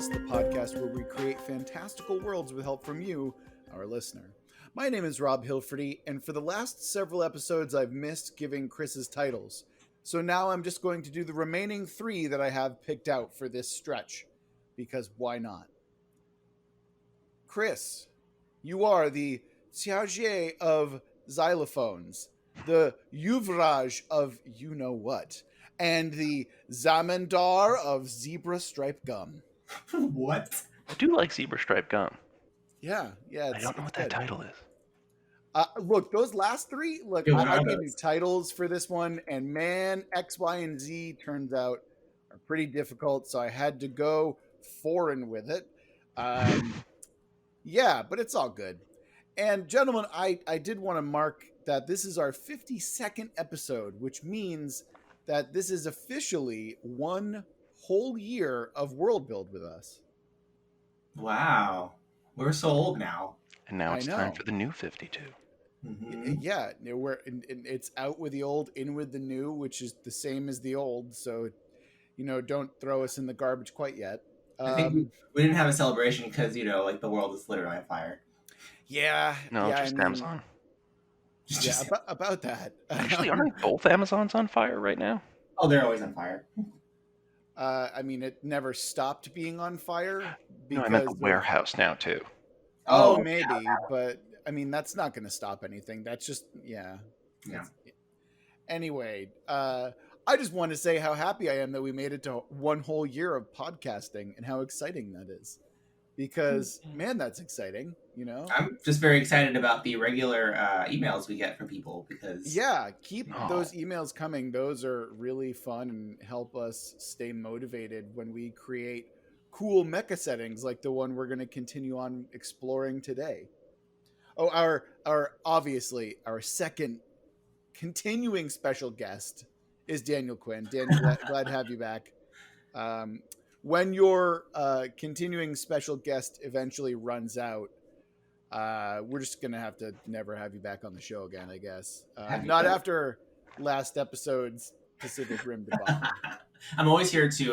Worlds, the podcast where we create fantastical worlds with help from you, our listener. My name is Rob Hilferty, and for the last several episodes I've missed giving Chris's titles. So now I'm just going to do the remaining 3 that I have picked out for this stretch, because why not? Chris, you are the Tsiajier of xylophones, the Yuvraj of you-know-what, and the Zamindar of zebra-striped gum. What? I do like zebra stripe gum. Yeah. I don't know what that title is. Look, those last 3, look, Yeah, I gave you titles for this one, and man, X, Y, and Z turns out are pretty difficult, so I had to go foreign with it. Yeah, but it's all good. And gentlemen, I did want to mark that this is our 52nd episode, which means that this is officially 1 whole year of Worldbuild with us. Wow. We're so old now. And now I it's know. time for the new 52. Mm-hmm. Yeah, it's out with the old, in with the new, which is the same as the old. So, don't throw us in the garbage quite yet. I think we didn't have a celebration because, the world is literally on fire. Yeah. No, yeah, just Amazon. Yeah, about that. Actually, aren't both Amazons on fire right now? Oh, they're always on fire. It never stopped being on fire. No, I meant the warehouse now, too. Oh, maybe, yeah. But that's not going to stop anything. That's just, yeah. Anyway, I just want to say how happy I am that we made it to 1 whole year of podcasting and how exciting that is. Because, man, that's exciting, I'm just very excited about the regular emails we get from people because... Yeah, keep those emails coming. Those are really fun and help us stay motivated when we create cool mecha settings like the one we're going to continue on exploring today. Oh, obviously, our second continuing special guest is Daniel Quinn. Daniel, glad to have you back. When your continuing special guest eventually runs out, we're just going to have to never have you back on the show again, I guess. Not after last episode's Pacific Rim debacle. I'm always here to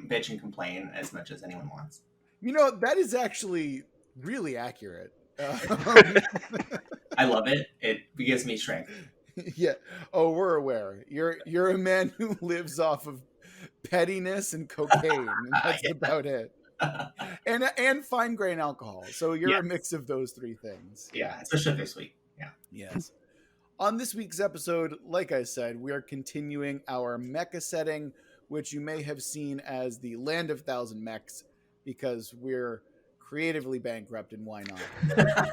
bitch and complain as much as anyone wants. That is actually really accurate. I love it. It gives me strength. Yeah. Oh, we're aware. You're a man who lives off of pettiness and cocaine, and that's about it. And fine grain alcohol. So you're a mix of those 3 things. Yeah, especially this week. Yeah. Yes. On this week's episode, like I said, we are continuing our mecha setting, which you may have seen as the Land of Thousand Mechs, because we're creatively bankrupt, and why not?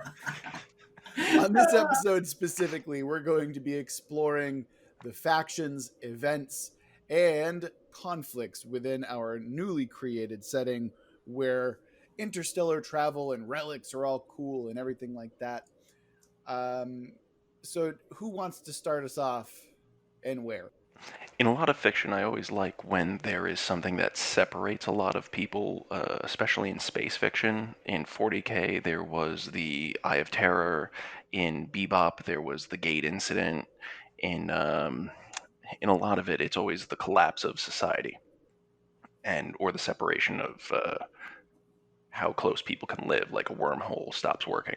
On this episode specifically, we're going to be exploring the factions, events, and conflicts within our newly created setting where interstellar travel and relics are all cool and everything like that. So who wants to start us off and where? In a lot of fiction, I always like when there is something that separates a lot of people, especially in space fiction. In 40K, there was the Eye of Terror. In Bebop, there was the Gate Incident. In a lot of it, it's always the collapse of society, or the separation of how close people can live, like a wormhole stops working.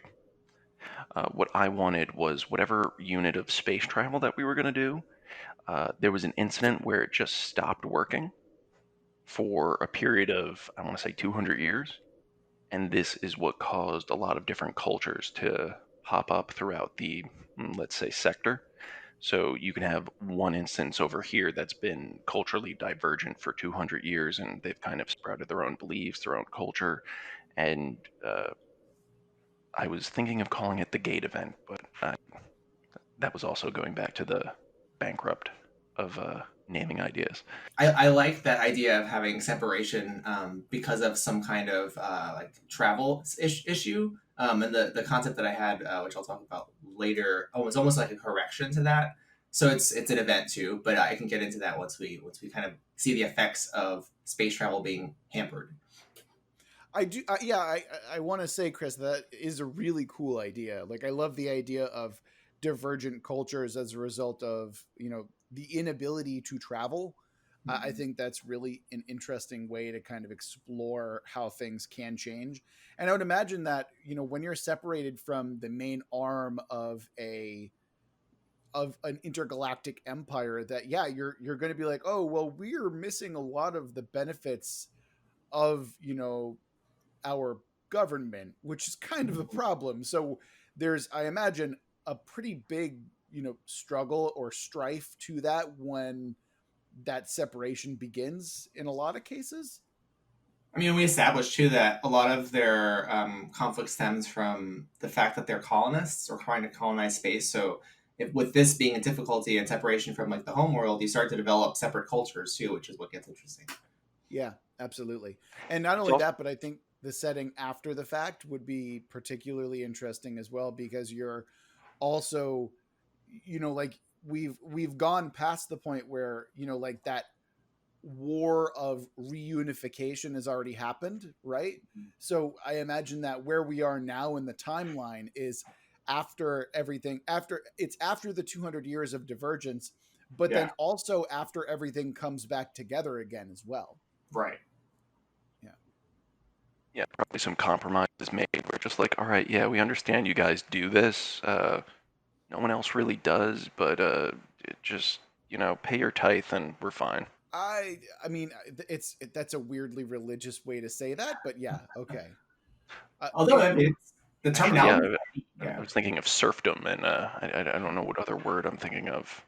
What I wanted was whatever unit of space travel that we were going to do, there was an incident where it just stopped working for a period of, I want to say, 200 years. And this is what caused a lot of different cultures to pop up throughout the, let's say, sector. So you can have one instance over here that's been culturally divergent for 200 years, and they've kind of sprouted their own beliefs, their own culture. And I was thinking of calling it the Gate event, but that was also going back to the bankrupt of naming ideas. I like that idea of having separation because of some kind of travel issue. And the concept that I had, which I'll talk about later, was almost like a correction to that. So it's an event too, but I can get into that once we kind of see the effects of space travel being hampered. I do. I want to say, Chris, that is a really cool idea. Like, I love the idea of divergent cultures as a result of, the inability to travel. I think that's really an interesting way to kind of explore how things can change. And I would imagine that, when you're separated from the main arm of an intergalactic empire, that yeah, you're going to be like, oh well, we're missing a lot of the benefits of our government, which is kind of a problem. So there's, I imagine, a pretty big struggle or strife to that when that separation begins in a lot of cases. I mean, we established too that a lot of their conflict stems from the fact that they're colonists or trying to colonize space. So, with this being a difficulty and separation from like the home world, you start to develop separate cultures too, which is what gets interesting. Yeah, absolutely. And not It's only also that, but I think the setting after the fact would be particularly interesting as well, because you're also, like, we've gone past the point where like that war of reunification has already happened, right? So I imagine that where we are now in the timeline is after everything, after the 200 years of divergence, but Yeah, then also after everything comes back together again as well. right. Yeah. yeah, probably some compromise is made where just like, all right, yeah, we understand you guys do this. No one else really does, but just pay your tithe and we're fine. I mean, that's a weirdly religious way to say that, but yeah, okay. Although I And mean, the Actually, yeah, terminology, I yeah. was thinking of serfdom, and I don't know what other word I'm thinking of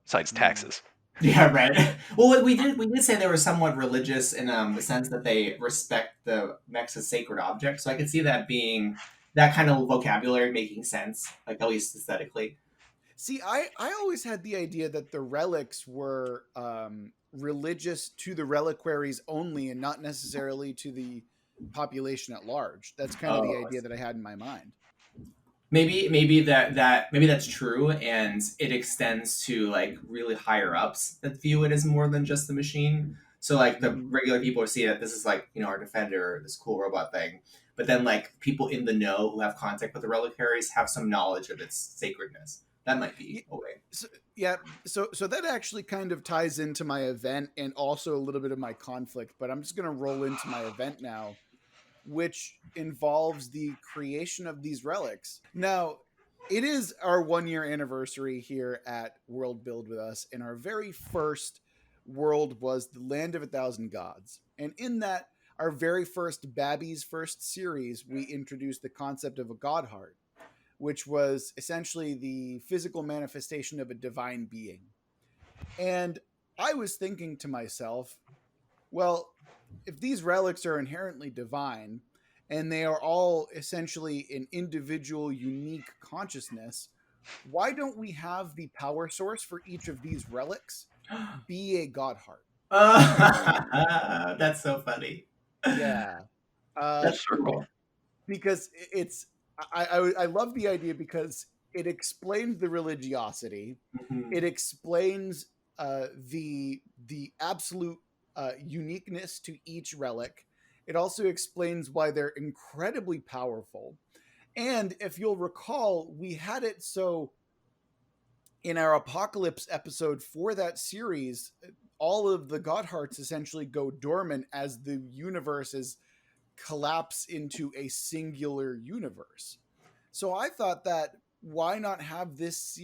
besides taxes. Yeah, right. Well, we did say they were somewhat religious in the sense that they respect the Mechs as sacred objects. So I could see that being that kind of vocabulary making sense, like at least aesthetically. see, I always had the idea that the relics were religious to the reliquaries only, and not necessarily to the population at large. That's kind of the Oh, idea that I had in my mind. maybe that's true, and it extends to like really higher ups that view it as more than just the machine. So like the Hmm. regular people see that this is like our defender, this cool robot thing, but then like people in the know who have contact with the reliquaries have some knowledge of its sacredness. That might be a way. So, yeah, so that actually kind of ties into my event and also a little bit of my conflict. But I'm just going to roll into my event now, which involves the creation of these relics. Now, it is our 1 year anniversary here at Worldbuild with us, and our very first world was the Land of a Thousand Gods. And in that, our very first Babby's first series, we introduced the concept of a God heart, which was essentially the physical manifestation of a divine being. And I was thinking to myself, well, if these relics are inherently divine and they are all essentially an individual, unique consciousness, why don't we have the power source for each of these relics be a god heart? That's so funny. Yeah. Full Uh, That's circle. cool. because it's, I love the idea because it explains the religiosity, Mhm. it explains the absolute uniqueness to each relic. It also explains why they're incredibly powerful. And if you'll recall, we had it so in our apocalypse episode for that series, all of the god hearts essentially go dormant as the universes collapse into a singular universe. So I thought that why not have this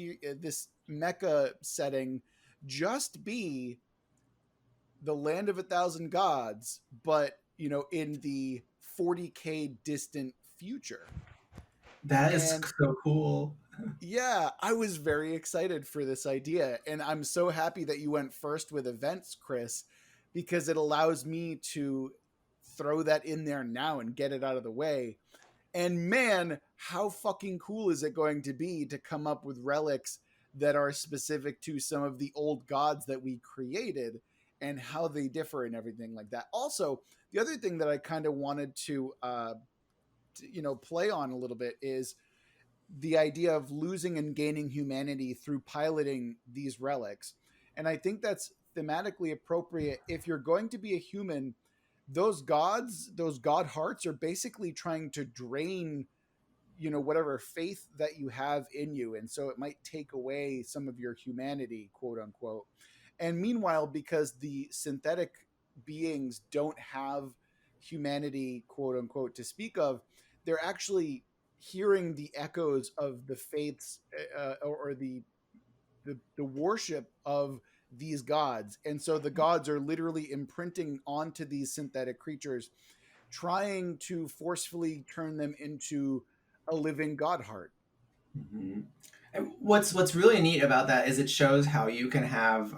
mecha setting just be the Land of a Thousand Gods, but in the 40K distant future. That is And so cool. yeah, I was very excited for this idea. And I'm so happy that you went first with events, Chris, because it allows me to throw that in there now and get it out of the way. And man, how fucking cool is it going to be to come up with relics that are specific to some of the old gods that we created and how they differ and everything like that. Also, the other thing that I kind of wanted to play on a little bit is the idea of losing and gaining humanity through piloting these relics. And I think that's thematically appropriate. If you're going to be a human, those gods, those god hearts are basically trying to drain whatever faith that you have in you, and so it might take away some of your humanity, quote unquote. And meanwhile, because the synthetic beings don't have humanity, quote unquote, to speak of, they're actually hearing the echoes of the faiths, or the worship of these gods. And so the gods are literally imprinting onto these synthetic creatures, trying to forcefully turn them into a living god heart. Mm-hmm. And what's really neat about that is it shows how you can have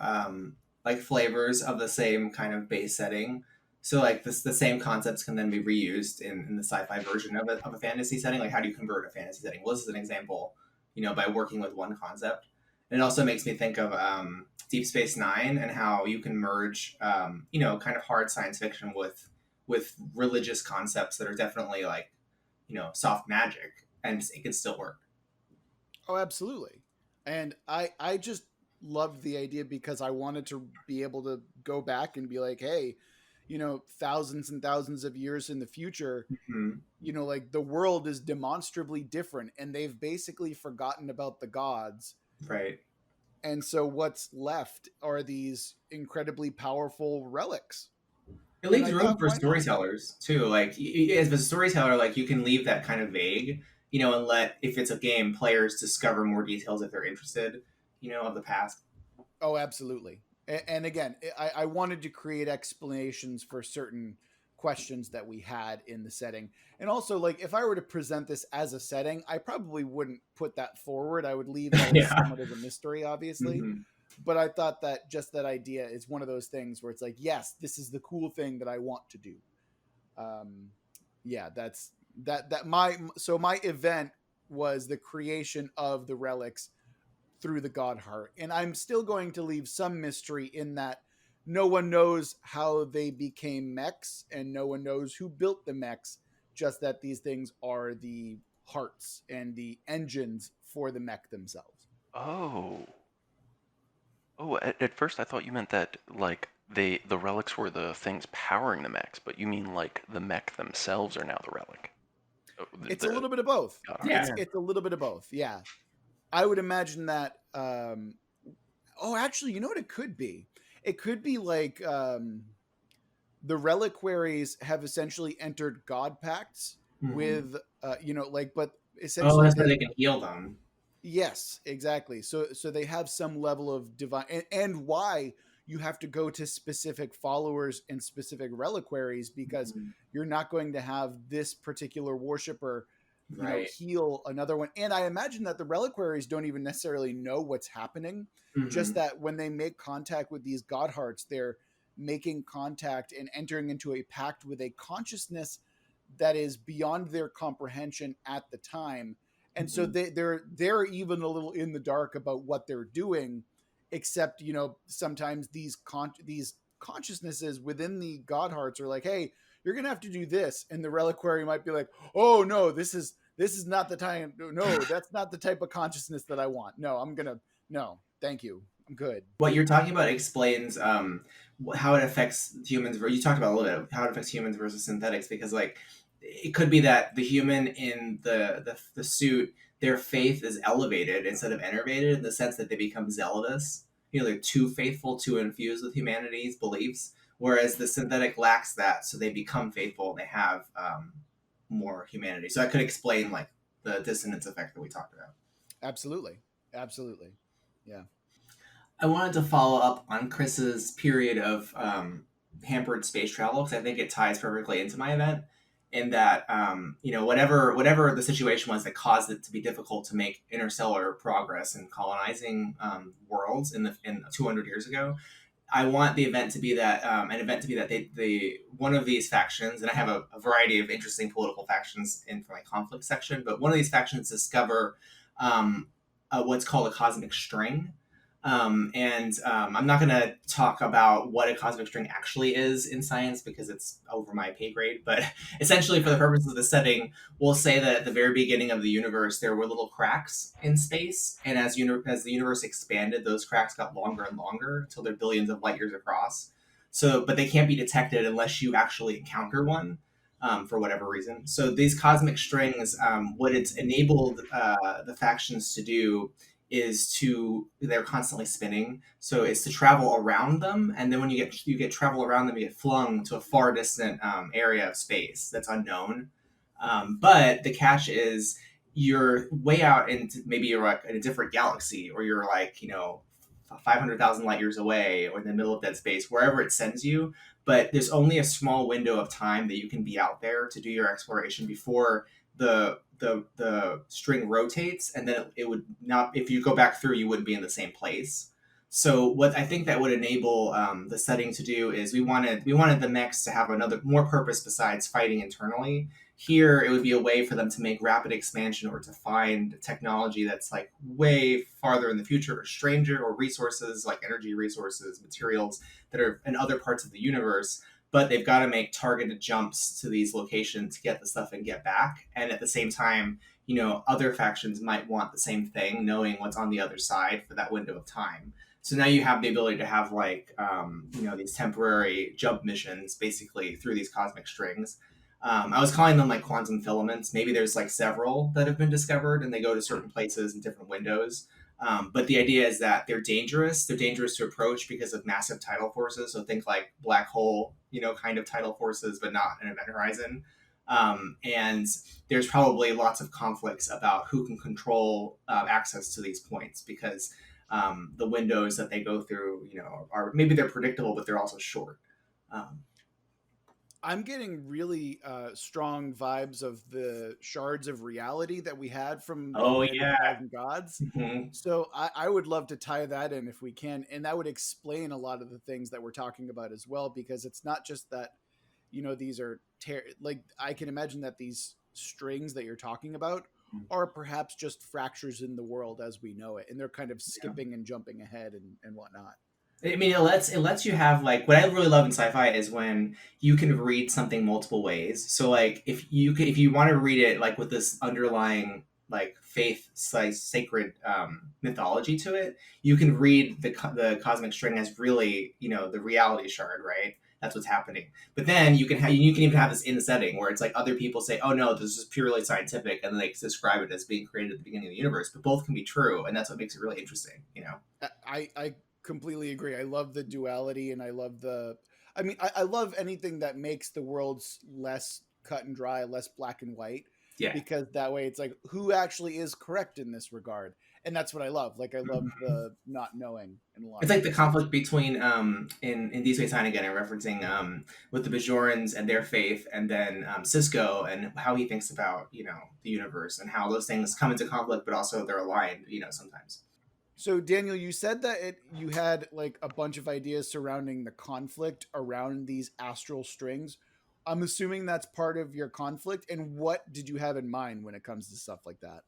like flavors of the same kind of base setting. So like the same concepts can then be reused in the sci-fi version of a fantasy setting. Like how do you convert a fantasy setting? Well, this is an example, by working with one concept. And it also makes me think of Deep Space Nine and how you can merge, kind of hard science fiction with religious concepts that are definitely like, soft magic, and it can still work. Oh, absolutely. And I just loved the idea because I wanted to be able to go back and be like, hey, thousands and thousands of years in the future, Mhm. like the world is demonstrably different and they've basically forgotten about the gods. Right. And so what's left are these incredibly powerful relics. It And leaves I room thought, for why not? storytellers too. Like as a storyteller, like you can leave that kind of vague, and let, if it's a game, players discover more details if they're interested, of the past. Oh, absolutely. And again, I wanted to create explanations for certain questions that we had in the setting. And also, like, if I were to present this as a setting, I probably wouldn't put that forward. I would leave that as Yeah. somewhat as a mystery, obviously. Hmm. But I thought that just that idea is one of those things where it's like, yes, this is the cool thing that I want to do. Um, yeah, that's that my event was the creation of the relics through the god heart, and I'm still going to leave some mystery in that no one knows how they became mechs and no one knows who built the mechs, just that these things are the hearts and the engines for the mech themselves. Oh. Oh, at first I thought you meant that like the relics were the things powering the mechs, but you mean like the mech themselves are now the relic. Oh, It's a little bit of both. God heart. Yeah. It's a little bit of both, yeah. I would imagine that oh, actually, you know what it could be? It could be like the reliquaries have essentially entered god pacts Hmm. with like, but Oh, essentially that's how they, they can heal them. yes, exactly. So they have some level of divine, and why you have to go to specific followers and specific reliquaries, because Mhm. you're not going to have this particular worshiper Right. heal another one. And I imagine that the reliquaries don't even necessarily know what's happening, just Hmm. that when they make contact with these god hearts, they're making contact and entering into a pact with a consciousness that is beyond their comprehension at the time. And so Hmm. they're even a little in the dark about what they're doing, except sometimes these consciousnesses within the god hearts are like, hey, you're gonna have to do this, and the reliquary might be like, oh no, this is not the time. No, that's not the type of consciousness that I want. No, no, thank you, I'm good. What you're talking about explains how it affects humans. You talked about a little bit of how it affects humans versus synthetics, because like it could be that the human in the suit, their faith is elevated instead of enervated, in the sense that they become zealous. They're too faithful, too infused with humanity's beliefs, whereas the synthetic lacks that, so they become faithful and they have more humanity. So that could explain like the dissonance effect that we talked about. Absolutely, absolutely, yeah. I wanted to follow up on Chris's period of hampered space travel, because I think it ties perfectly into my event. In that, whatever the situation was that caused it to be difficult to make interstellar progress in colonizing worlds in 200 years ago, I want the event to be that an event to be that they one of these factions, and I have a variety of interesting political factions in for my conflict section, but one of these factions discover what's called a cosmic string. I'm not going to talk about what a cosmic string actually is in science because it's over my pay grade. But essentially, for the purposes of the setting, we'll say that at the very beginning of the universe, there were little cracks in space, and as the universe expanded, those cracks got longer and longer until they're billions of light years across. So, but they can't be detected unless you actually encounter one. For whatever reason. So these cosmic strings, what it's enabled the factions to do they're constantly spinning. So it's to travel around them, and then when you get travel around them, you get flung to a far distant area of space that's unknown. But the catch is you're way out into, maybe you're like in a different galaxy, or you're like 500,000 light years away, or in the middle of dead space, wherever it sends you. But there's only a small window of time that you can be out there to do your exploration before the string rotates, and then it would not. If you go back through, you wouldn't be in the same place. So what I think that would enable the setting to do is we wanted the mechs to have another more purpose besides fighting internally. Here, it would be a way for them to make rapid expansion, or to find technology that's like way farther in the future, or stranger, or resources like energy resources, materials that are in other parts of the universe. But they've got to make targeted jumps to these locations to get the stuff and get back. And at the same time, other factions might want the same thing, knowing what's on the other side for that window of time. So now you have the ability to have like these temporary jump missions basically through these cosmic strings. I was calling them like quantum filaments. Maybe there's like several that have been discovered, and they go to certain places in different windows. But the idea is that they're dangerous. They're dangerous to approach because of massive tidal forces. So think like black hole, kind of tidal forces, but not an event horizon. And there's probably lots of conflicts about who can control access to these points, because the windows that they go through, are maybe they're predictable, but they're also short. Um, I'm getting really strong vibes of the shards of reality that we had from the oh Land of yeah. the Thousand Gods. Mhm. So I would love to tie that in if we can. And that would explain a lot of the things that we're talking about as well, because it's not just that, these are like, I can imagine that these strings that you're talking about are perhaps just fractures in the world as we know it. And they're kind of Yeah. skipping and jumping ahead and whatnot. I mean, it lets you have like what I really love in sci-fi is when you can read something multiple ways. So like if you want to read it like with this underlying like faith like sacred mythology to it, you can read the cosmic string as really the reality shard, right? That's what's happening. But then you can even have this in setting where it's like other people say, oh no, this is purely scientific, and then they describe it as being created at the beginning of the universe. But both can be true, and that's what makes it really interesting. I completely agree. I love the duality, and I love I love anything that makes the worlds less cut and dry, less black and white, Yeah. because that way it's like, who actually is correct in this regard? And that's what I love. Like, I love the not knowing in a lot It's of like the cases. conflict between in Deep Space Nine again, I'm referencing with the Bajorans and their faith, and then Cisco and how he thinks about the universe, and how those things come into conflict, but also they're aligned sometimes. So Daniel, you said that you had like a bunch of ideas surrounding the conflict around these astral strings. I'm assuming that's part of your conflict. And what did you have in mind when it comes to stuff like that?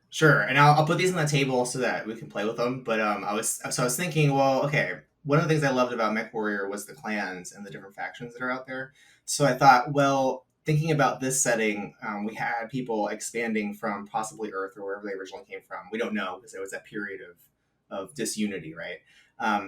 Sure, and I'll put these on the table so that we can play with them. But I was thinking, well, okay, one of the things I loved about Mech Warrior was the clans and the different factions that are out there. So I thought, well, thinking about this setting, we had people expanding from possibly Earth or wherever they originally came from. We don't know, because there was that period of disunity, right?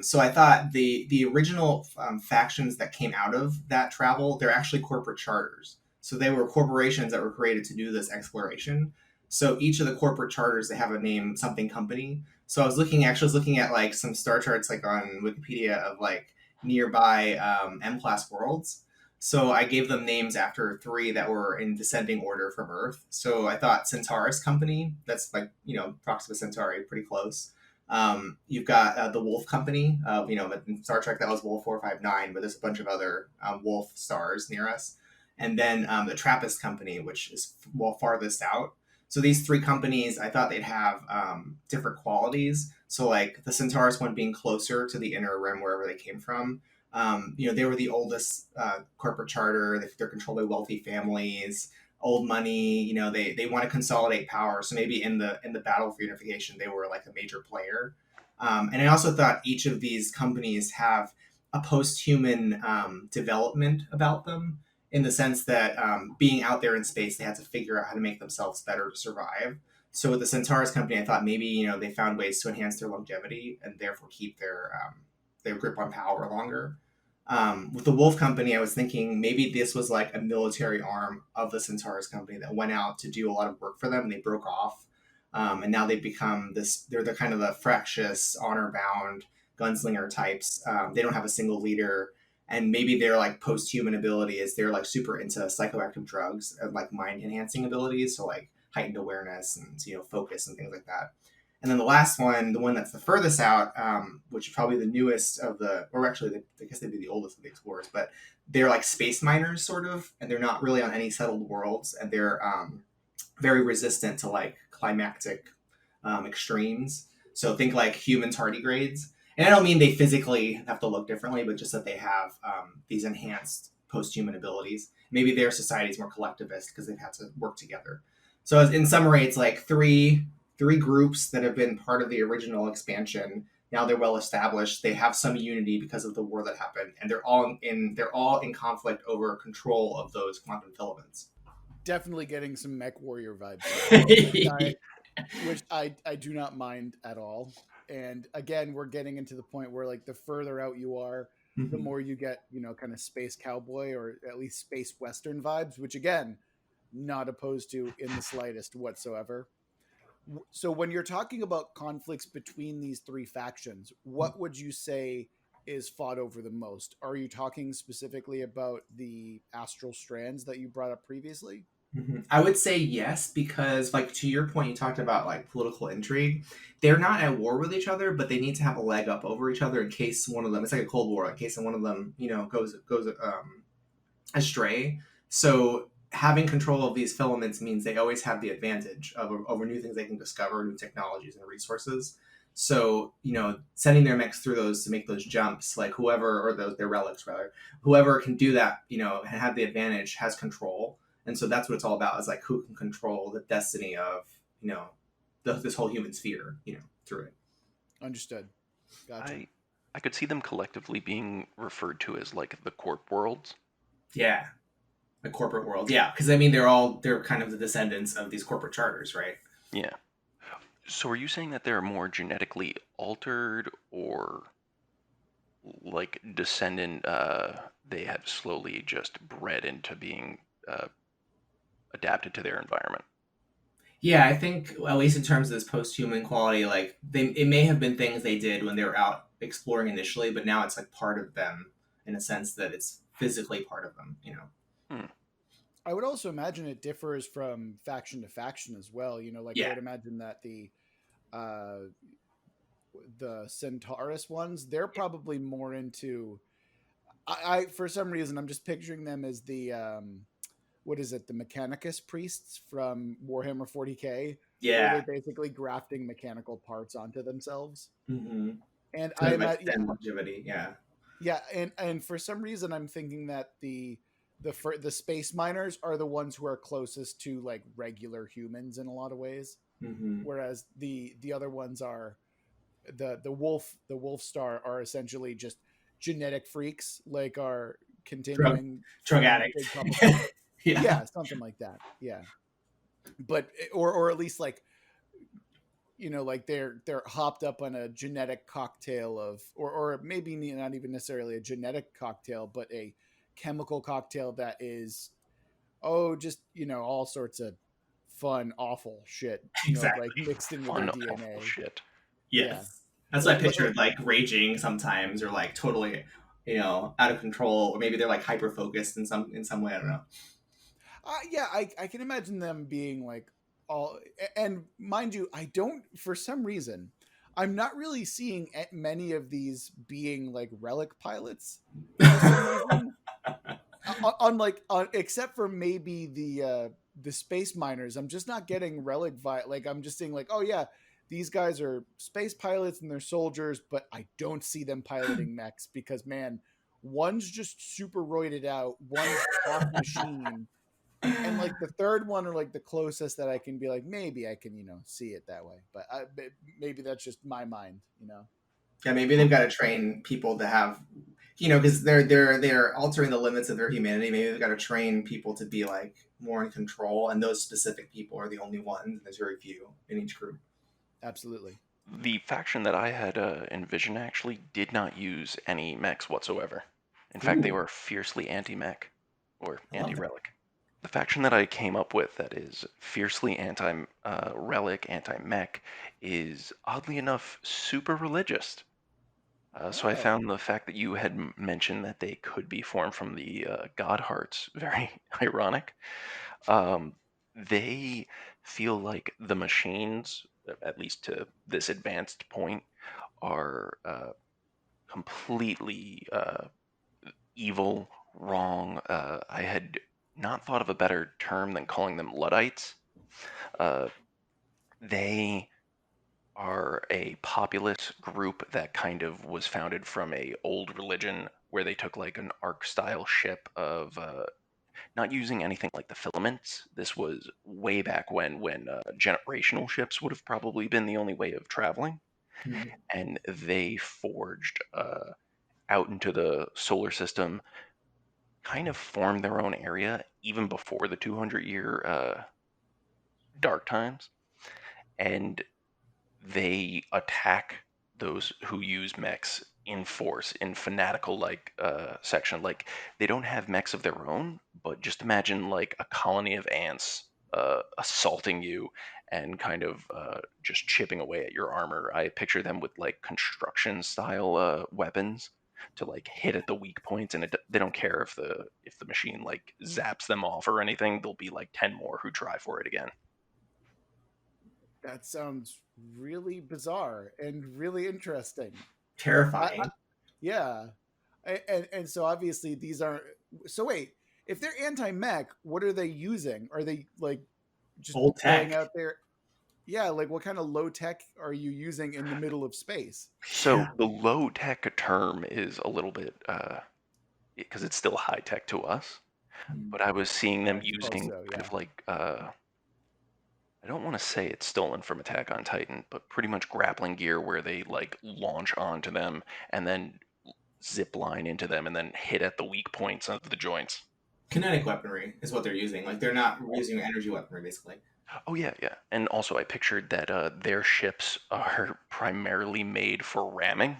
So I thought the original factions that came out of that travel, they're actually corporate charters. So they were corporations that were created to do this exploration. So each of the corporate charters, they have a name, something company. So I was looking at like some star charts like on Wikipedia of like nearby M-class worlds. So I gave them names after three that were in descending order from Earth. So I thought Centaurus Company, that's like Proxima Centauri, pretty close. You've got the Wolf Company. In Star Trek that was Wolf 459, but there's a bunch of other Wolf stars near us. And then the Trappist Company, which is farthest out. So these three companies, I thought they'd have different qualities. So like the Centaurus one being closer to the inner rim wherever they came from. They were the oldest corporate charter. They're controlled by wealthy families, old money. They want to consolidate power. So maybe in the battle for unification, they were like a major player. And I also thought each of these companies have a post-human development about them, in the sense that being out there in space, they had to figure out how to make themselves better to survive. So with the Centaurus company, I thought maybe they found ways to enhance their longevity and therefore keep their grip on power longer. With the Wolf Company, I was thinking maybe this was like a military arm of the Centaurus company that went out to do a lot of work for them, and they broke off. and now they've become this. They're the kind of the fractious, honor-bound gunslinger types. They don't have a single leader, and maybe their like post-human ability is they're like super into psychoactive drugs and like mind-enhancing abilities, so like heightened awareness and focus and things like that. And then the last one, the one that's the furthest out, which is probably the newest of the, or actually, I guess they'd be the oldest of the explorers, but they're like space miners, sort of, and they're not really on any settled worlds, and they're very resistant to like climactic extremes. So think like human tardigrades. And I don't mean they physically have to look differently, but just that they have these enhanced post-human abilities. Maybe their society is more collectivist because they've had to work together. So in summary, it's like three groups that have been part of the original expansion. Now they're well established. They have some unity because of the war that happened, and they're all in conflict over control of those quantum filaments. Definitely getting some mech warrior vibes, which I do not mind at all. And again, we're getting into the point where like the further out you are, the more you get, kind of space cowboy or at least space western vibes, which again, not opposed to in the slightest whatsoever. So when you're talking about conflicts between these three factions, what would you say is fought over the most? Are you talking specifically about the astral strands that you brought up previously? I would say yes, because like to your point, you talked about like political intrigue. They're not at war with each other, but they need to have a leg up over each other in case one of them. It's like a Cold War. In case one of them, goes astray. So having control of these filaments means they always have the advantage over new things they can discover, new technologies and resources. So sending their mechs through those to make those jumps, like whoever, or their relics rather, whoever can do that, and have the advantage has control. And so that's what it's all about, is like who can control the destiny of this whole human sphere through it. Understood. Gotcha. I could see them collectively being referred to as like the Corp Worlds. Yeah, the corporate world. Yeah, because I mean they're kind of the descendants of these corporate charters, right? Yeah. So are you saying that they're more genetically altered, or like descendant? They have slowly just bred into being adapted to their environment. Yeah, I think at least in terms of this post-human quality, like it may have been things they did when they were out exploring initially, but now it's like part of them in a sense that it's physically part of them. I would also imagine it differs from faction to faction as well. Like I Yeah. would imagine that uh, the Centaurus ones, they're probably more into. I for some reason I'm just picturing them as the what is it, the Mechanicus priests from Warhammer 40k, where Yeah. they're basically grafting mechanical parts onto themselves. Mm-hmm. And To I'm at, yeah, extend longevity. Yeah. yeah, and for some reason I'm thinking that the space miners are the ones who are closest to like regular humans in a lot of ways, Mm-hmm. whereas the other ones are the wolf star are essentially just genetic freaks, like are continuing Drug from addict. big couple. Yeah. Yeah, something like that. Yeah, but or at least like like they're hopped up on a genetic cocktail of, or maybe not even necessarily a genetic cocktail, but a chemical cocktail that is just all sorts of fun awful shit Exactly. like mixed in with their Fun, awful DNA. shit. Yeah, Yes. That's what I pictured, like raging sometimes, or like totally, out of control, or maybe they're like hyper focused in some way. I don't know. yeah, I can imagine them being like all, and mind you, I don't, for some reason, I'm not really seeing many of these being like relic pilots for some reason. Except for maybe the space miners, I'm just not getting relic like I'm just seeing like, oh yeah, these guys are space pilots and they're soldiers, but I don't see them piloting mechs because man, one's just super roided out, one's half machine, and like the third one are like the closest that I can be like, maybe I can see it that way, but maybe that's just my mind. Yeah, maybe they've got to train people to have, because they're altering the limits of their humanity. Maybe they've got to train people to be like more in control, and those specific people are the only ones. There's very few in each group. Absolutely. The faction that I had envisioned actually did not use any mechs whatsoever. In fact, they Ooh, were fiercely anti-mech or I love that. anti-relic. The faction that I came up with that is fiercely anti-relic, anti-mech, is oddly enough super religious. So I Oh, found the fact that you had mentioned that they could be formed from the god hearts very ironic. Um, they feel like the machines, at least to this advanced point, are completely evil, wrong. I had not thought of a better term than calling them Luddites. Uh, they are a populist group that kind of was founded from a old religion where they took like an arc style ship of not using anything like the filaments. This was way back when generational ships would have probably been the only way of traveling, Mhm. and they forged out into the solar system, kind of formed their own area even before the 200-year dark times, and they attack those who use mechs in force in fanatical like section. Like they don't have mechs of their own, but just imagine like a colony of ants assaulting you and kind of just chipping away at your armor. I picture them with like construction style weapons to like hit at the weak points, and they don't care if the machine like zaps them off or anything. There'll be like 10 more who try for it again. that sounds really bizarre and really interesting. I Terrifying. yeah, and so obviously these aren't. So wait, if they're anti-mech, what are they using? Are they like just Old going tech. out there? Yeah, like what kind of low tech are you using in the middle of space? So Yeah. the low tech term is a little bit because it's still high tech to us. Mm. But I was seeing them I suppose using so. kind Yeah. of like I don't want to say it's stolen from Attack on Titan, but pretty much grappling gear where they like launch onto them and then zip line into them and then hit at the weak points of the joints. Kinetic weaponry is what they're using. Like they're not using energy weaponry, basically. Oh yeah, yeah. And also I pictured that their ships are primarily made for ramming.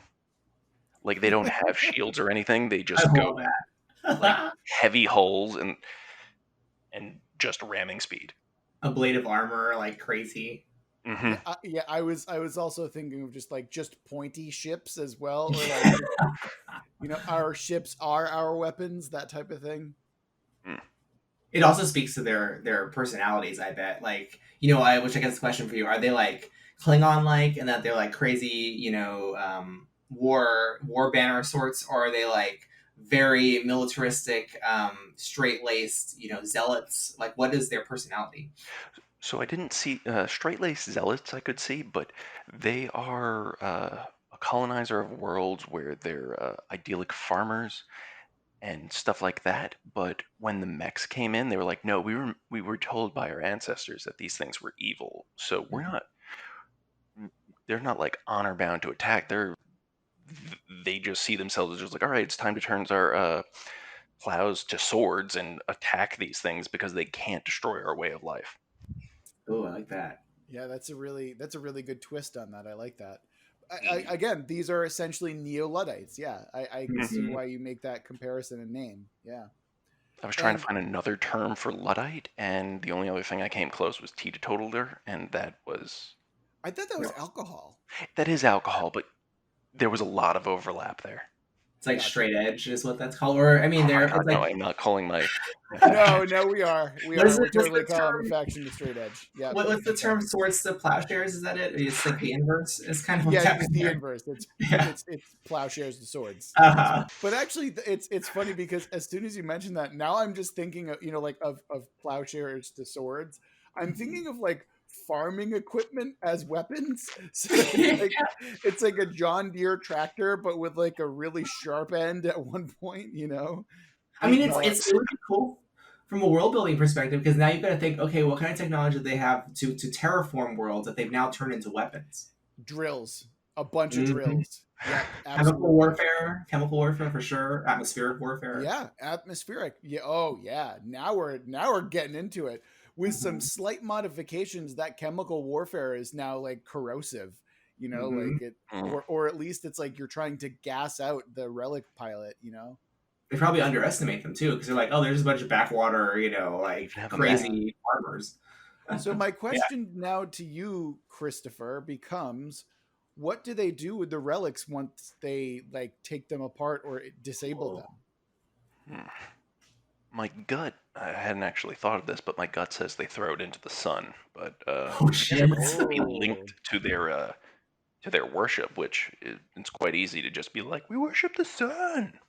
Like they don't have shields or anything. They I just go love like that. heavy hulls and just ramming speed. A blade of armor, like crazy. Hmm. Yeah, yeah. I was also thinking of just pointy ships as well, or like Yeah. our ships are our weapons, that type of thing. It also speaks to their personalities, I bet. Like, which I guess the question for you, are they like Klingon like and that they're like crazy, war banner sorts, or are they like very militaristic, straight laced, zealots? Like, what is their personality? So I didn't see straight-laced zealots I could see, but they are a colonizer of worlds where they're idyllic farmers and stuff like that. But when the mechs came in, they were like, "No, we were told by our ancestors that these things were evil. So we're Mhm. not. They're not like honor bound to attack. They just see themselves as just like, all right, it's time to turn our plows to swords and attack these things because they can't destroy our way of life." Oh, I like that. Yeah, that's a really good twist on that. I like that. Again, these are essentially neo Luddites. Yeah, I can see Hmm. why you make that comparison in name. Yeah, I was trying to and find another term for Luddite, and the only other thing I came close was teetotaler, and I thought that was alcohol. that is alcohol, but there was a lot of overlap there. It's like Gotcha. straight edge is what that's called. Or I mean, Oh my it's god, no, like I'm not calling my No, faction. no, we are, what is it? we're What's totally the calling the term? faction the straight edge. Yeah, What's the that's right. term? Swords to plowshares? Is that it? It's like the inverse. It's kind of what's Yeah, it's happening the there. inverse. It's Yeah. it's it's plowshares to swords. Yes, Uh-huh. but actually, it's funny because as soon as you mention that, now I'm just thinking of like of plowshares to swords. I'm thinking of like farming equipment as weapons. So it's like a John Deere tractor, but with like a really sharp end at one point. I mean, Well, it's it's really cool from a world building perspective because now you've got to think, okay, what kind of technology do they have to terraform worlds that they've now turned into weapons? Drills, a bunch of Hmm. drills. Yep, absolutely. Chemical warfare for sure, atmospheric warfare. Yeah, atmospheric. Yeah. Oh, yeah. Now we're getting into it with some Hmm. slight modifications. That chemical warfare is now like corrosive. Hmm. Like it, mm, or at least it's like you're trying to gas out the relic pilot. they probably underestimate them too because they're like, oh, there's a bunch of backwater, They like even have a mech. Yeah. crazy farmers. So my Yeah. question now to you, Christopher, becomes what do they do with the relics once they like take them apart or disable Oh, them? Hmm. My gut, I hadn't actually thought of this, but my gut says they throw it into the sun. But oh I guess it shit. would have to be Oh. linked to their worship, which it's quite easy to just be like, we worship the sun.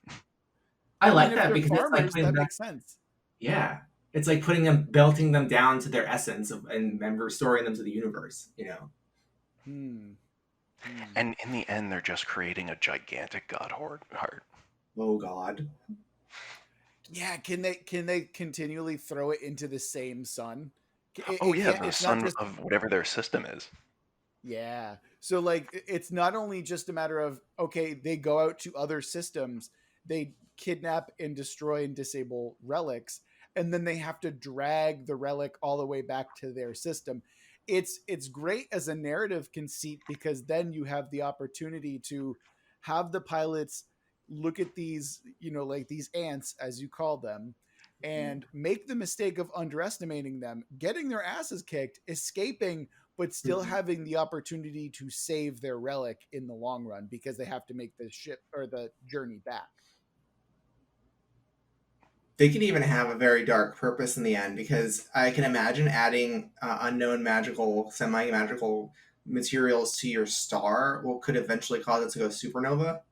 I I mean, like if that they're because it's like farmers, putting that them, makes sense. yeah, it's like putting them, belting them down to their essence and restoring them to the universe. Hmm. Hmm. And in the end, they're just creating a gigantic god heart. Oh God. Yeah, can they continually throw it into the same sun? Oh It yeah, can't. the It's not sun just. of whatever their system is. Yeah. So like it's not only just a matter of okay, they go out to other systems, they kidnap and destroy and disable relics, and then they have to drag the relic all the way back to their system. It's great as a narrative conceit because then you have the opportunity to have the pilots look at these, like these ants as you call them, and make the mistake of underestimating them, getting their asses kicked, escaping but still Mhm. having the opportunity to save their relic in the long run because they have to make the ship or the journey back. They could even have a very dark purpose in the end because I can imagine adding unknown magical, semi magical materials to your star will could eventually cause it to go supernova.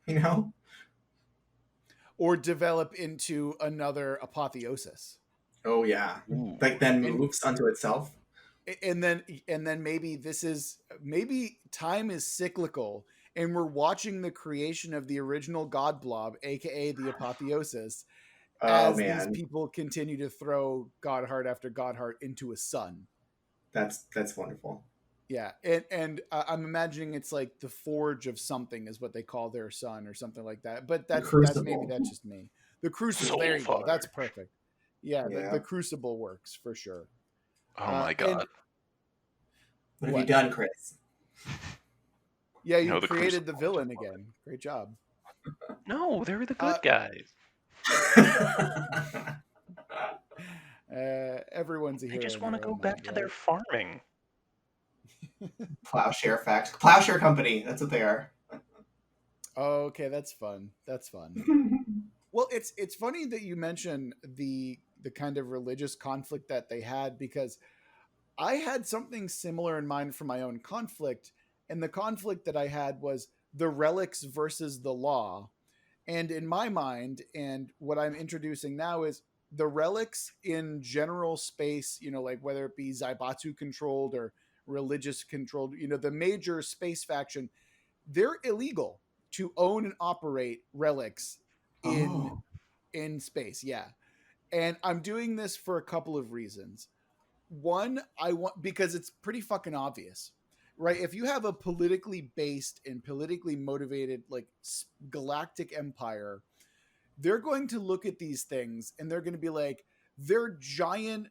Or develop into another apotheosis. Oh yeah, Ooh. like then And moves unto itself. and then maybe time is cyclical and we're watching the creation of the original god blob, aka the apotheosis, Oh as these man, people continue to throw god heart after god heart into a sun. that's wonderful. Yeah, and I'm imagining it's like the forge of something is what they call their son or something like that. But The that's maybe crucible. that's just me. The crucible. There you go. That's Soulforge. perfect. Yeah, the Yeah. crucible works for sure. Oh my And god. What have you what? done, Chris? Yeah, you No, the created the Crucible. villain again. Great job. No, they were the Uh, good guys. everyone's a They hero just in want to their go own back mind, to their right? farming. Plowshare fact. Plowshare company. That's what they are. Oh, okay, that's fun. That's fun. Well, it's funny that you mention the kind of religious conflict that they had because I had something similar in mind for my own conflict, and the conflict that I had was the relics versus the law. And in my mind, and what I'm introducing now is the relics in general space, like whether it be Zaibatsu controlled or religious controlled, the major space faction, they're illegal to own and operate relics in Oh. in space. Yeah. And I'm doing this for a couple of reasons. One, I want because it's pretty fucking obvious, right? If you have a politically based and politically motivated like galactic empire, they're going to look at these things and they're going to be like, they're giant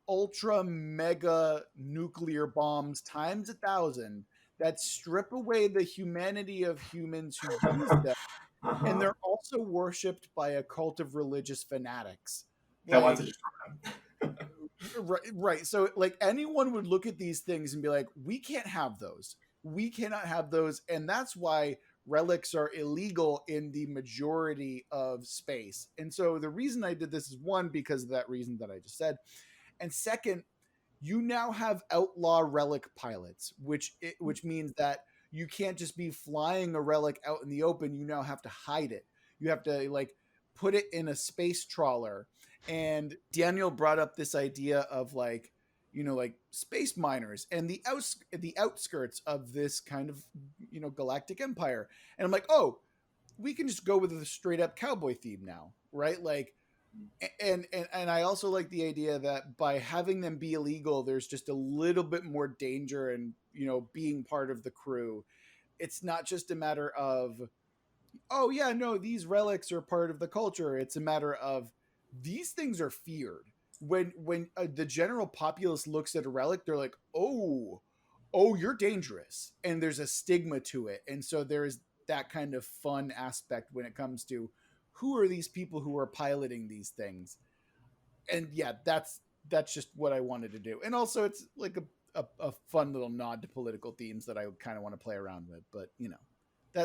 ultra mega nuclear bombs times 1,000 that strip away the humanity of humans who use them, and Uh-huh. they're also worshipped by a cult of religious fanatics. That wants to Like, destroy right. So, like, anyone would look at these things and be like, we can't have those. We cannot have those. And that's why relics are illegal in the majority of space. And so, the reason I did this is one, because of that reason that I just said. And second, you now have outlaw relic pilots, which means that you can't just be flying a relic out in the open. You now have to hide it. You have to like put it in a space trawler. And Daniel brought up this idea of like like space miners and the outskirts of this kind of galactic empire. And I'm like, oh, we can just go with a straight up cowboy theme now, right? Like and I also like the idea that by having them be illegal, there's just a little bit more danger and being part of the crew. It's not just a matter of oh yeah, no, these relics are part of the culture. It's a matter of these things are feared. When the general populace looks at a relic, they're like, oh, you're dangerous, and there's a stigma to it, and so there's that kind of fun aspect when it comes to who are these people who are piloting these things? And yeah, that's just what I wanted to do. And also, it's like a fun little nod to political themes that I kind of want to play around with. But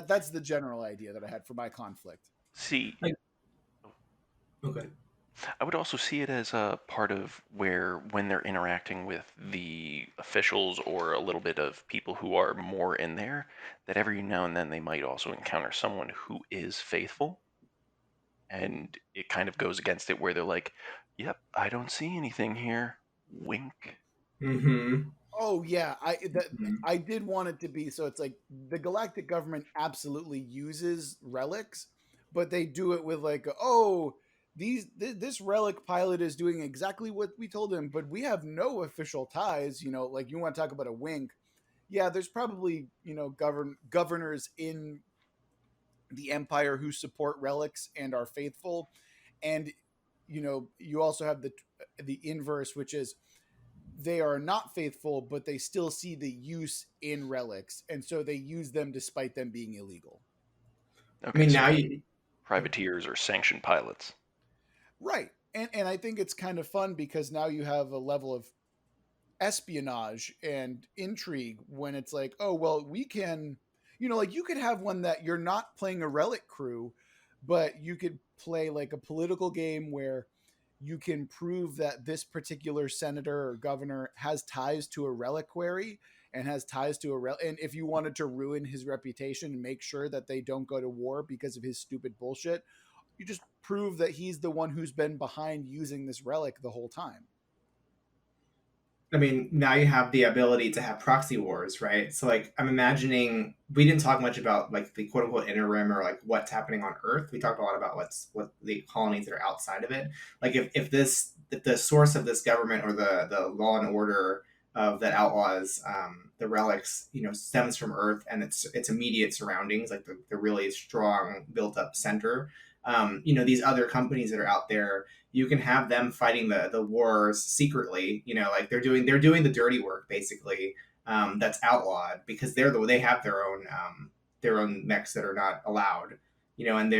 that's the general idea that I had for my conflict. See, Like, okay. I would also see it as a part of where, when they're interacting with the officials or a little bit of people who are more in there, that every now and then they might also encounter someone who is faithful. And it kind of goes against it where they're like, yep, I don't see anything here. Wink. Mm-hmm. Oh yeah, Mm-hmm. I did want it to be so. It's like the galactic government absolutely uses relics, but they do it with like, oh, this relic pilot is doing exactly what we told him, but we have no official ties. Like you want to talk about a wink? Yeah, there's probably governors in the empire who support relics and are faithful, and you also have the inverse, which is they are not faithful, but they still see the use in relics, and so they use them despite them being illegal. I Okay, mean, so now like you. privateers or sanctioned pilots. Right. And I think it's kind of fun because now you have a level of espionage and intrigue when it's like, oh, well, we can, like you could have one that you're not playing a relic crew, but you could play like a political game where you can prove that this particular senator or governor has ties to a reliquary and has ties to and if you wanted to ruin his reputation and make sure that they don't go to war because of his stupid bullshit, you just prove that he's the one who's been behind using this relic the whole time. I mean, now you have the ability to have proxy wars, right? So, like, I'm imagining we didn't talk much about like the quote unquote inner rim or like what's happening on Earth. We talked a lot about what the colonies that are outside of it. Like, if the source of this government or the law and order of that outlaws the relics, stems from Earth and its immediate surroundings, like the really strong built up center. These other companies that are out there, you can have them fighting the wars secretly. Like they're doing the dirty work basically. That's outlawed because they have their own mechs that are not allowed. And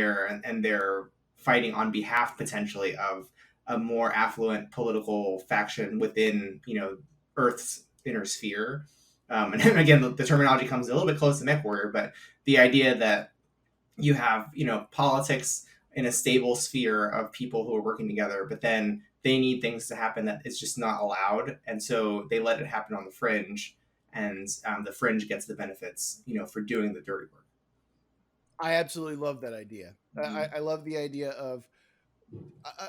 they're fighting on behalf potentially of a more affluent political faction within Earth's inner sphere. And again, the terminology comes a little bit close to mech warrior, but the idea that you have politics in a stable sphere of people who are working together, but then they need things to happen that is just not allowed, and so they let it happen on the fringe, and the fringe gets the benefits, for doing the dirty work. I absolutely love that idea. Mm-hmm. I love the idea of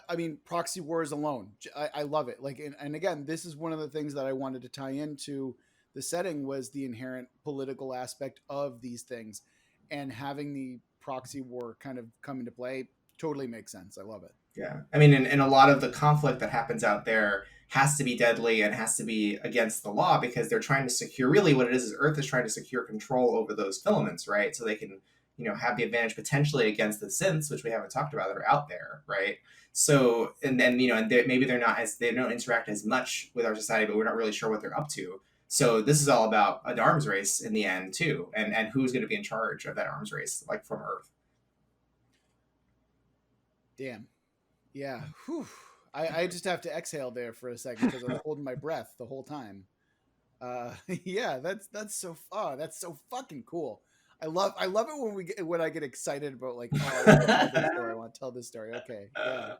I mean, proxy wars alone. I love it. Like, and again, this is one of the things that I wanted to tie into the setting was the inherent political aspect of these things, and having the proxy war kind of come into play totally makes sense. I love it. Yeah, I mean, and a lot of the conflict that happens out there has to be deadly and has to be against the law because they're trying to secure. Really, what it is Earth is trying to secure control over those filaments, right? So they can, have the advantage potentially against the synths, which we haven't talked about, that are out there, right? So, and then maybe they don't interact as much with our society, but we're not really sure what they're up to. So this is all about an arms race in the end too, and who's going to be in charge of that arms race, like from Earth. Damn. Yeah. Whew. I just have to exhale there for a second because I was holding my breath the whole time. Yeah, that's so fucking cool. I love it when I get excited about like, oh, I want to tell this story. I want to tell this story. Okay, yeah.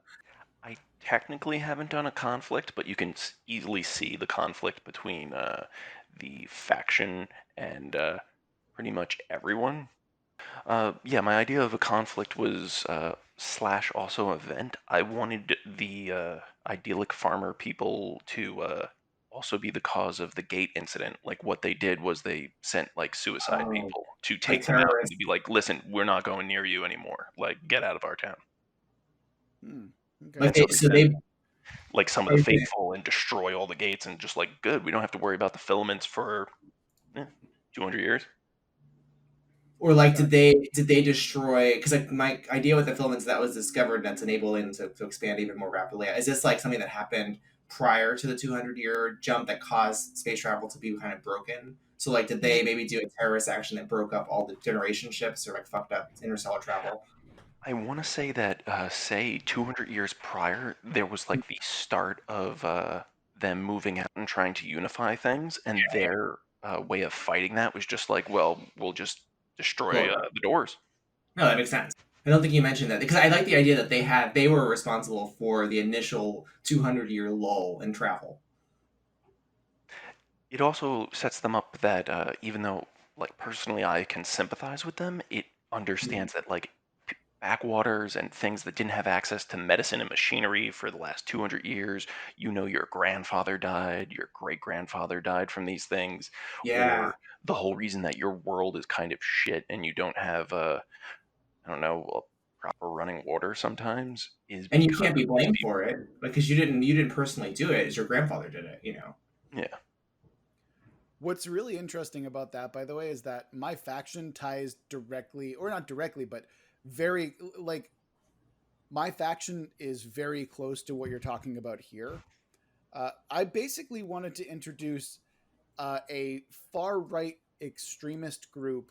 I technically haven't done a conflict, but you can easily see the conflict between the faction and pretty much everyone. Yeah, my idea of a conflict was slash also event. I wanted the idyllic farmer people to also be the cause of the gate incident. Like what they did was they sent like suicide Oh, people to like take them out and to terrorists. be like, listen, we're not going near you anymore. Like, get out of our town. Hmm. Okay. Like And so they, they so sent they like some of the faithful and destroy all the gates and just like, good, we don't have to worry about the filaments for 200 years. Or like, did Gotcha. they destroy? Because like my idea with the filaments that was discovered that's enabling to expand even more rapidly. Is this like something that happened prior to the 200-year jump that caused space travel to be kind of broken? So like, did they maybe do a terrorist action that broke up all the generation ships or like fucked up interstellar travel? I want to say that, say, 200 years prior, there was like the start of them moving out and trying to unify things, and their way of fighting that was just like, well, we'll just destroy Well, the doors. no, that makes sense. I don't think you mentioned that because I like the idea that they were responsible for the initial 200-year lull in travel. It also sets them up that even though, like, personally I can sympathize with them, it understands that, like, backwaters and things that didn't have access to medicine and machinery for the last 200 years, your grandfather died, your great grandfather died from these things, Yeah, or the whole reason that your world is kind of shit and you don't have, I don't know, proper running water sometimes is and you because can't be of these blamed people. for it because you didn't personally do it. It's your grandfather did it. Yeah. What's really interesting about that, by the way, is that my faction ties directly, or not directly, but very, like, my faction is very close to what you're talking about here. I basically wanted to introduce a far right extremist group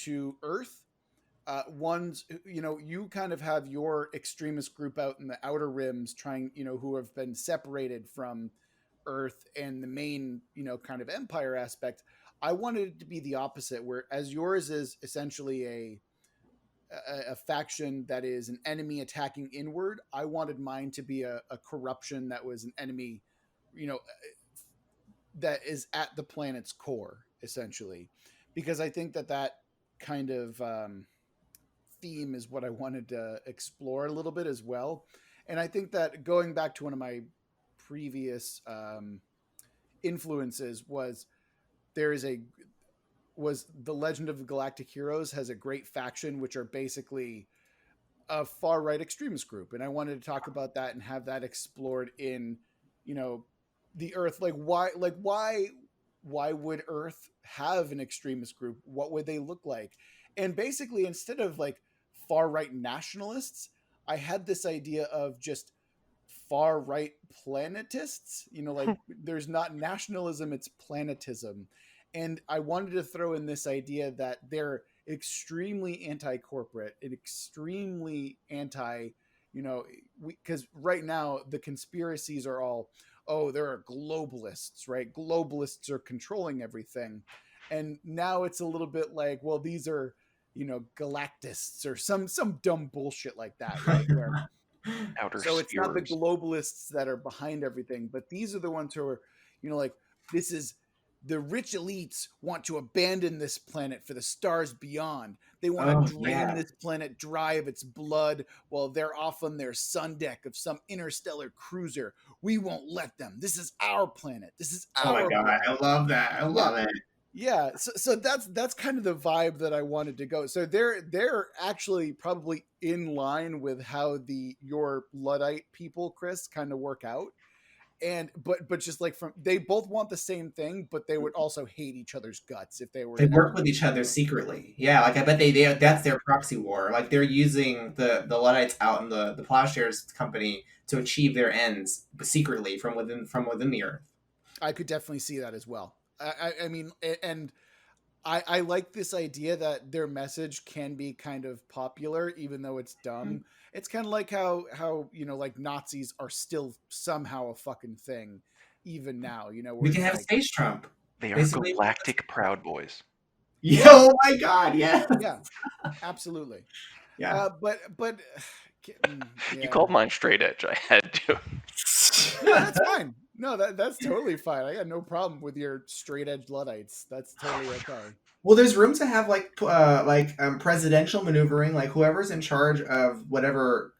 to Earth. Ones, you kind of have your extremist group out in the outer rims, trying, who have been separated from Earth and the main, kind of empire aspect. I wanted it to be the opposite, where as yours is essentially a faction that is an enemy attacking inward, I wanted mine to be a corruption that was an enemy, you know, that is at the planet's core, essentially, because I think that that kind of theme is what I wanted to explore a little bit as well. And I think that going back to one of my previous influences was there is a was the Legend of the Galactic Heroes has a great faction which are basically a far right extremist group, and I wanted to talk about that and have that explored in, you know, the Earth. Why would Earth have an extremist group? What would they look like? And basically, instead of like far right nationalists, I had this idea of just far right planetists. Like there's not nationalism, it's planetism. And I wanted to throw in this idea that they're extremely anti-corporate and extremely anti, because right now the conspiracies are all, oh, there are globalists, right? Globalists are controlling everything. And now it's a little bit like, well, these are, galactists or some dumb bullshit like that, right? Where Outer so it's not the spheres. globalists that are behind everything, but these are the ones who are, like, this is the rich elites want to abandon this planet for the stars beyond. They want to oh drain yeah. this planet dry of its blood while they're off on their sun deck of some interstellar cruiser. We won't let them. This is our planet. This is Oh my our god, I planet. love that. I Yeah. love it. Yeah, so that's kind of the vibe that I wanted to go. So they're actually probably in line with how the your Luddite people, Chris, kind of work out. And but just like from they both want the same thing, but they would also hate each other's guts if they were They to ever work with meet each each other other. secretly. Yeah, like I bet they Yeah. that's their proxy war. Like they're using the Luddites out in the Plowshares company to achieve their ends secretly from within the earth. I could definitely see that as well. I mean, and I like this idea that their message can be kind of popular, even though it's dumb. It's kind of like how like Nazis are still somehow a fucking thing, even now. We Where can it's have like, space Trump. They are Basically, galactic Proud Boys. yeah. yeah, Oh my god, yeah. yeah, absolutely. Yeah. But You yeah, called mine straight edge. I had to. no, that's fine. No, that's totally fine. I got no problem with your straight edge Luddites. That's totally okay. Well, there's room to have presidential maneuvering, like whoever's in charge of whatever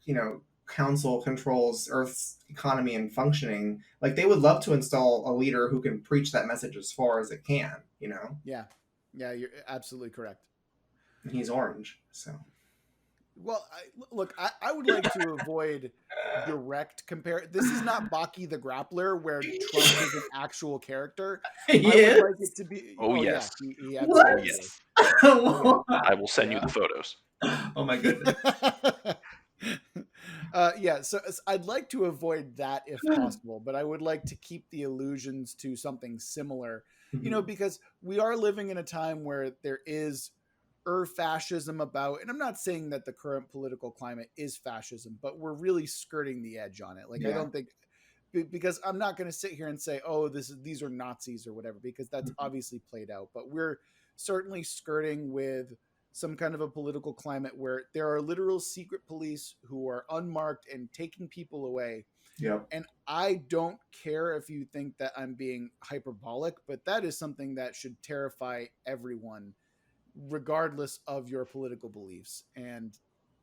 council controls Earth's economy and functioning. Like they would love to install a leader who can preach that message as far as it can. Yeah, yeah, you're absolutely correct. And he's orange, so Well, look, I would like to avoid direct compare. This is not Baki the Grappler, where Trump is an actual character. I he would is. like it to be. Oh Oh yeah, yes. he What? Oh absolutely is. yes. Oh yeah, I will send you yeah. the photos. Oh my goodness. Yeah. So I'd like to avoid that if possible, but I would like to keep the illusions to something similar. Mhm. Because we are living in a time where there is fascism about, and I'm not saying that the current political climate is fascism, but we're really skirting the edge on it. Like, I Yeah. don't think, because I'm not going to sit here and say, oh, these are Nazis or whatever, because that's Mhm. obviously played out. But we're certainly skirting with some kind of a political climate where there are literal secret police who are unmarked and taking people away. Yep. And I don't care if you think that I'm being hyperbolic, but that is something that should terrify everyone, regardless of your political beliefs. And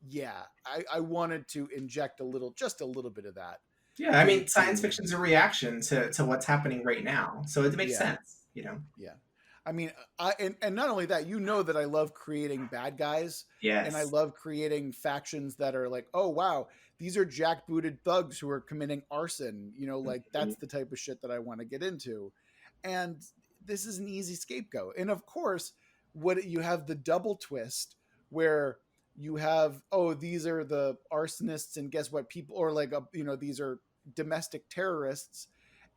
yeah, I wanted to inject just a little bit of that Yeah, I mean, science into, fiction's a reaction to what's happening right now, so it makes yeah, sense, you know. yeah. I mean, and not only that, that I love creating bad guys, and I Yes. love creating factions that are like, oh wow, these are jackbooted thugs who are committing arson. Like, Mhm. that's the type of shit that I want to get into, and this is an easy scapegoat. And of course, what you have the double twist where you have, oh, these are the arsonists, and guess what, people, or like, these are domestic terrorists,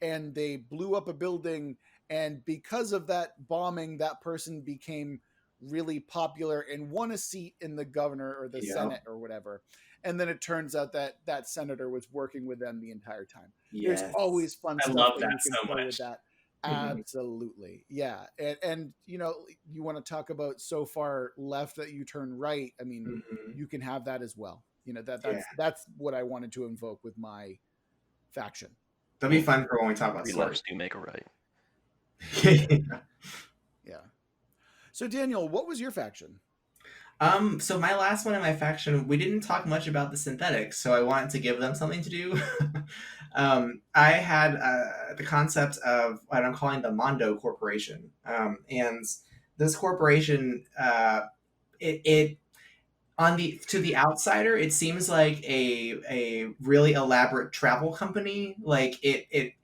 and they blew up a building, and because of that bombing, that person became really popular and won a seat in the governor or the Yep. Senate or whatever. And then it turns out that that senator was working with them the entire time. There's Yes. always fun I stuff love that that you can so throw with much. that. Mhm. Absolutely. Yeah. And you want to talk about so far left that you turn right. I mean, Mhm. you can have that as well. Yeah. That's what I wanted to invoke with my faction. That'll be Well, fun for when we talk about three stories. lefts do make a right. Yeah. So Daniel, what was your faction? So my last one in my faction, we didn't talk much about the synthetics, so I wanted to give them something to do. I had the concept of what I'm calling the Mondo Corporation, and this corporation, it on the to the outsider, it seems like a really elaborate travel company. Like it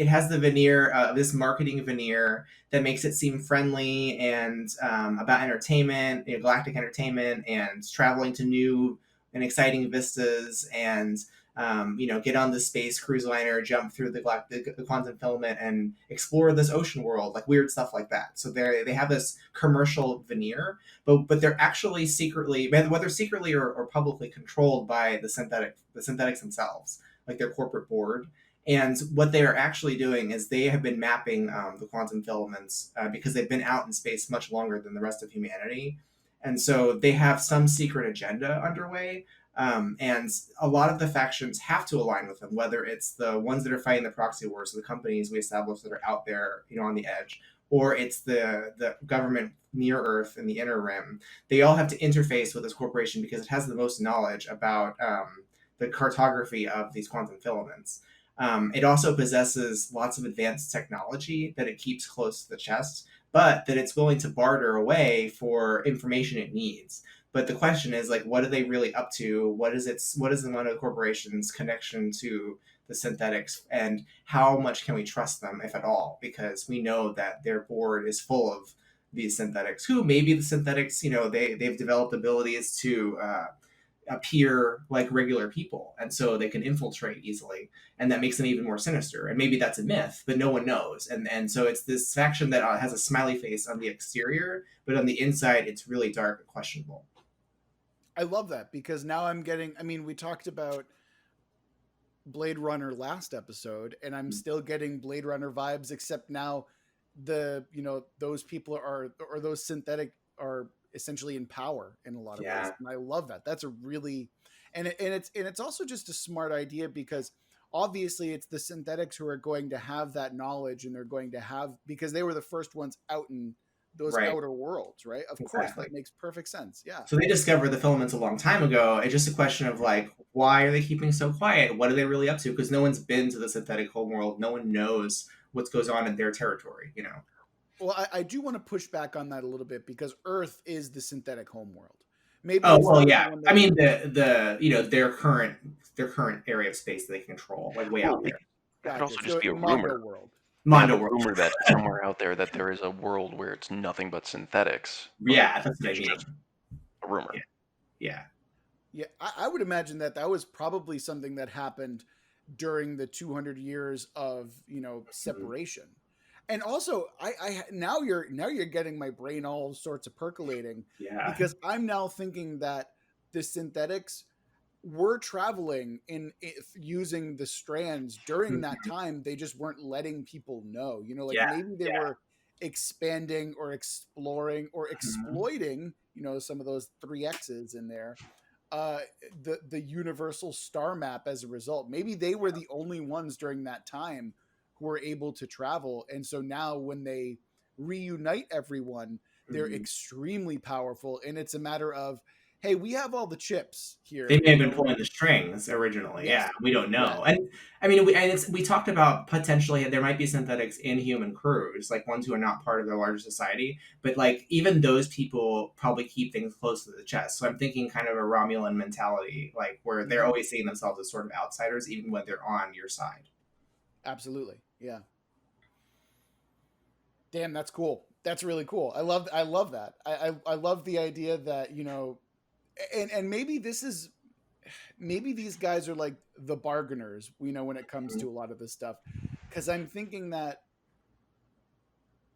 has the veneer, this marketing veneer that makes it seem friendly and about entertainment, galactic entertainment, and traveling to new and exciting vistas, and get on the space cruise liner, jump through the quantum filament, and explore this ocean world, like weird stuff like that. So they have this commercial veneer, but they're actually secretly, whether secretly or publicly, controlled by the synthetics themselves, like their corporate board. And what they are actually doing is they have been mapping the quantum filaments because they've been out in space much longer than the rest of humanity, and so they have some secret agenda underway. And a lot of the factions have to align with them, whether it's the ones that are fighting the proxy wars, so the companies we established that are out there, on the edge, or it's the government near Earth in the inner rim. They all have to interface with this corporation because it has the most knowledge about the cartography of these quantum filaments. It also possesses lots of advanced technology that it keeps close to the chest, but that it's willing to barter away for information it needs. But the question is, like, what are they really up to? What is the Mono Corporation's connection to the synthetics, and how much can we trust them, if at all? Because we know that their board is full of these synthetics, who maybe the synthetics, they've developed abilities to appear like regular people, and so they can infiltrate easily, and that makes them even more sinister. And maybe that's a myth, but no one knows. And so it's this faction that has a smiley face on the exterior, but on the inside, it's really dark and questionable. I love that, because now I'm getting, we talked about Blade Runner last episode, and I'm still getting Blade Runner vibes, except now those people are, or those synthetic are essentially in power in a lot of ways. Yeah. And I love that. That's a really, and it's also just a smart idea, because obviously it's the synthetics who are going to have that knowledge, and they're going to have, because they were the first ones out in those Right. outer worlds, right? Of course, Exactly. that makes perfect sense. Yeah. So they discovered the filaments a long time ago. It's just a question of, like, why are they keeping so quiet? What are they really up to? Because no one's been to the synthetic homeworld. No one knows what goes on in their territory. Well, I do want to push back on that a little bit, because Earth is the synthetic homeworld. Maybe Oh it's well, not the yeah. one I that. mean their current area of space that they control, like way Well, out there. it could Gotcha. also just So be a Mondo rumor. world. It could Mondo be a world. rumor that somewhere out there that there is a world where it's nothing but synthetics, but Yeah, that's what I it's mean. just a rumor. Yeah, yeah, Yeah, I would imagine that that was probably something that happened during the 200 years of Mhm. separation. And also, I now you're getting my brain all sorts of percolating, Yeah. because I'm now thinking that the synthetics were traveling using the strands during that Mhm. time. They just weren't letting people know. Like Yeah. maybe they Yeah. were expanding or exploring or Mhm. exploiting, some of those 3X's in there, uh the universal star map as a result. Maybe they were the only ones during that time who were able to travel, and so now when they reunite everyone, they're Mhm. extremely powerful, and it's a matter of, hey, we have all the chips They here, may have been pulling the strings originally. Yeah, yes, we don't yeah, know. And I mean, we talked about potentially there might be synthetics in human crews, like ones who are not part of the larger society. But like even those people probably keep things close to the chest. So I'm thinking kind of a Romulan mentality, like where they're hmm, always seeing themselves as sort of outsiders, even when they're on your side. absolutely, yeah. Damn, that's cool. That's really cool. I love that. I love the idea that, and maybe these guys are like the bargainers, when it comes Mhm. to a lot of this stuff. Because I'm thinking that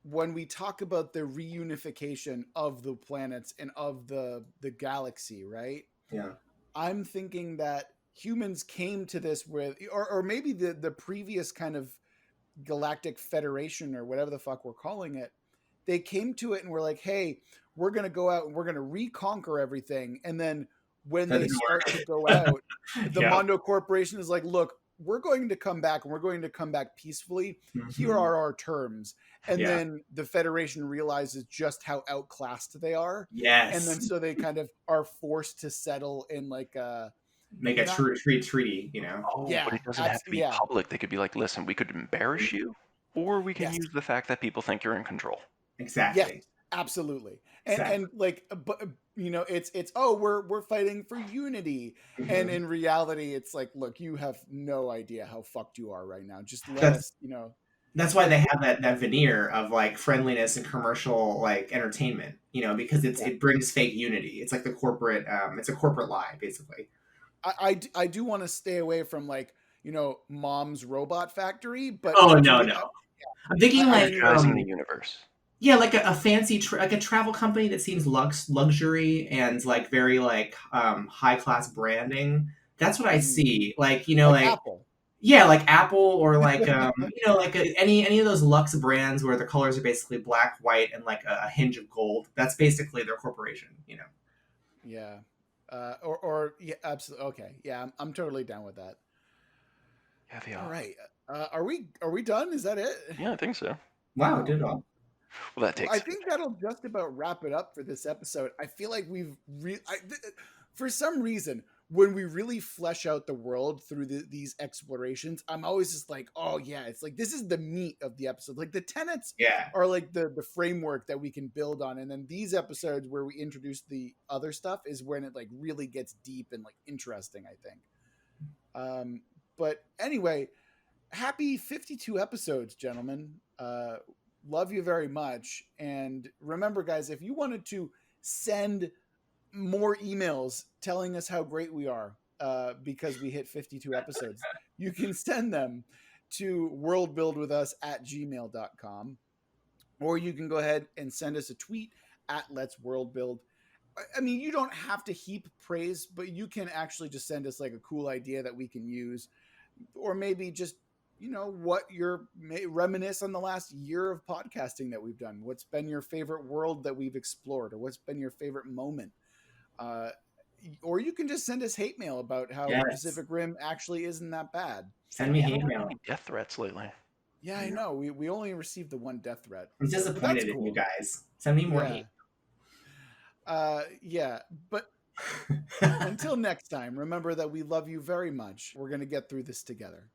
when we talk about the reunification of the planets and of the galaxy, right? Yeah. I'm thinking that humans came to this with, or maybe the previous kind of galactic federation, or whatever the fuck we're calling it, they came to it and were like, hey, we're going to go out and we're going to reconquer everything. And then when That they didn't start to go work. out, the Yeah. Mondo Corporation is like, look, we're going to come back, and we're going to come back peacefully. Here Hmm. are our terms. And Yeah. then the Federation realizes just how outclassed they are. And Yes. then so they kind of are forced to settle in like a, Make a not, treaty. You know. Oh, but yeah, it doesn't have to be yeah, public. They could be like, listen, we could embarrass you, or we can yes. use the fact that people think you're in control. Yes, Exactly. absolutely. And Exactly. like, but it's, oh, we're fighting for unity, and Hmm. in reality, it's like, look, you have no idea how fucked you are right now. Just let That's us, that's why like, they have that veneer of like friendliness and commercial like entertainment, because yeah. it brings fake unity. It's like the corporate it's a corporate lie basically. I do want to stay away from, like, mom's robot factory, but Oh I no, do, no. I'm thinking I like do like, Energizing the universe. yeah, like a fancy like a travel company that seems luxury and like very like high class branding. That's what I mhm, see. Like, like like Apple. yeah, like Apple or like like any of those luxe brands where the colors are basically black, white, and like a hinge of gold. That's basically their corporation. Yeah. Or yeah, absolutely. Okay. Yeah, I'm totally down with that. Yeah, they All are. right. Are we done? Is that it? Yeah, I think so. Wow, Oh did it man. all. Well, that Well, I takes. think that'll just about wrap it up for this episode. I feel like for some reason, when we really flesh out the world through these explorations, I'm always just like, oh yeah, it's like this is the meat of the episode. Like the tenets Yeah. are like the framework that we can build on, and then these episodes where we introduce the other stuff is when it like really gets deep and like interesting, I think. Um, but anyway, happy 52 episodes, gentlemen. Love you very much. And remember, guys, if you wanted to send more emails telling us how great we are, because we hit 52 episodes, you can send them to worldbuildwithus@gmail.com, or you can go ahead and send us a tweet at Let's Worldbuild. I mean, you don't have to heap praise, but you can actually just send us like a cool idea that we can use, or maybe just, what your reminisce on the last year of podcasting that we've done. What's been your favorite world that we've explored, or what's been your favorite moment? uh, or you can just send us hate mail about how Yes. Pacific Rim actually isn't that bad. Send me We haven't hate had mail. any death threats lately. Yeah, I know, we only received the one death threat, I'm so, but that's disappointed in you cool. guys. Send me more Yeah. hate. Yeah, but until next time, remember that we love you very much. We're going to get through this together.